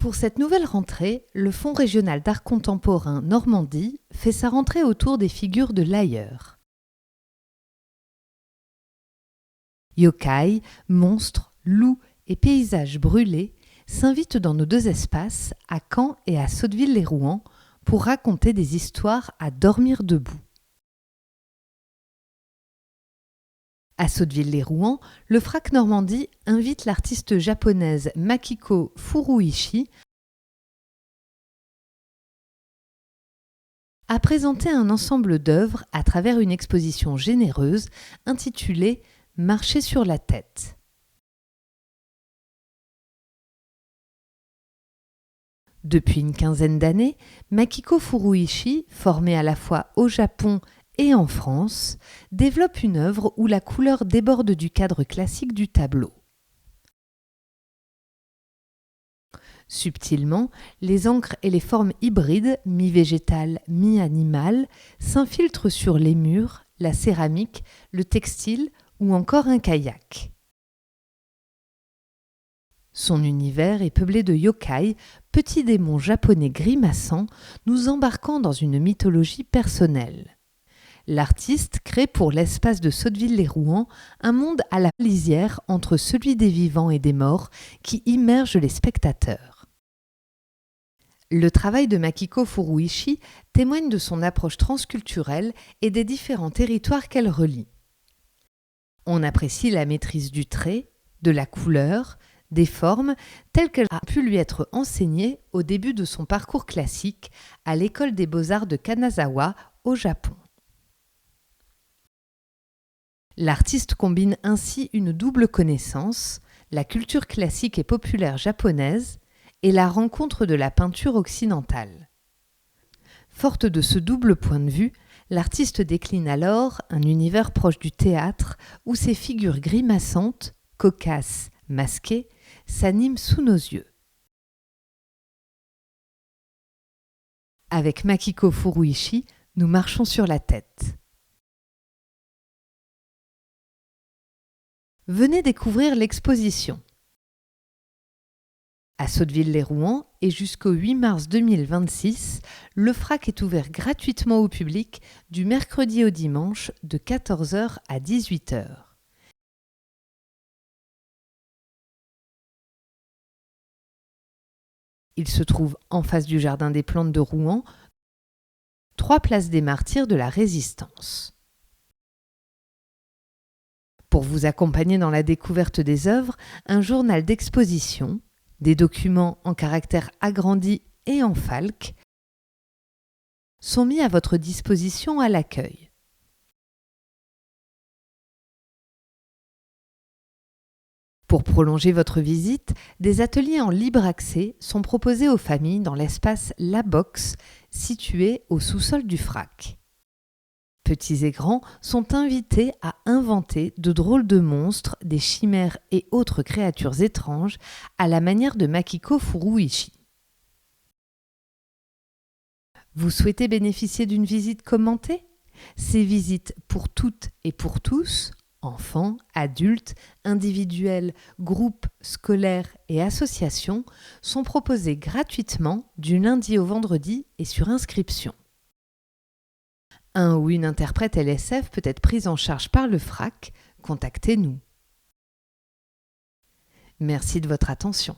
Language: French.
Pour cette nouvelle rentrée, le Fonds régional d'art contemporain Normandie fait sa rentrée autour des figures de l'ailleurs. Yokai, monstres, loups et paysages brûlés s'invitent dans nos deux espaces, à Caen et à Sotteville-lès-Rouen, pour raconter des histoires à dormir debout. À Sotteville-lès-Rouen, le FRAC Normandie invite l'artiste japonaise Makiko Furuishi à présenter un ensemble d'œuvres à travers une exposition généreuse intitulée « Marcher sur la tête ». Depuis une quinzaine d'années, Makiko Furuishi, formée à la fois au Japon et en France, développe une œuvre où la couleur déborde du cadre classique du tableau. Subtilement, les encres et les formes hybrides, mi-végétales, mi-animales, s'infiltrent sur les murs, la céramique, le textile ou encore un kayak. Son univers est peuplé de yokai, petits démons japonais grimaçants, nous embarquant dans une mythologie personnelle. L'artiste crée pour l'espace de Sotteville-lès-Rouen un monde à la lisière entre celui des vivants et des morts qui immerge les spectateurs. Le travail de Makiko Furuishi témoigne de son approche transculturelle et des différents territoires qu'elle relie. On apprécie la maîtrise du trait, de la couleur, des formes telles qu'elle a pu lui être enseignée au début de son parcours classique à l'école des beaux-arts de Kanazawa au Japon. L'artiste combine ainsi une double connaissance, la culture classique et populaire japonaise et la rencontre de la peinture occidentale. Forte de ce double point de vue, l'artiste décline alors un univers proche du théâtre où ces figures grimaçantes, cocasses, masquées, s'animent sous nos yeux. Avec Makiko Furuishi, nous marchons sur la tête. Venez découvrir l'exposition. À Sotteville-lès-Rouen et jusqu'au 8 mars 2026, le FRAC est ouvert gratuitement au public du mercredi au dimanche de 14h à 18h. Il se trouve en face du Jardin des Plantes de Rouen, 3 place des Martyrs de la Résistance. Pour vous accompagner dans la découverte des œuvres, un journal d'exposition, des documents en caractère agrandi et en falque sont mis à votre disposition à l'accueil. Pour prolonger votre visite, des ateliers en libre accès sont proposés aux familles dans l'espace La Box, situé au sous-sol du FRAC. Petits et grands sont invités à inventer de drôles de monstres, des chimères et autres créatures étranges à la manière de Makiko Furuishi. Vous souhaitez bénéficier d'une visite commentée ? Ces visites pour toutes et pour tous, enfants, adultes, individuels, groupes, scolaires et associations, sont proposées gratuitement du lundi au vendredi et sur inscription. Un ou une interprète LSF peut être prise en charge par le FRAC. Contactez-nous. Merci de votre attention.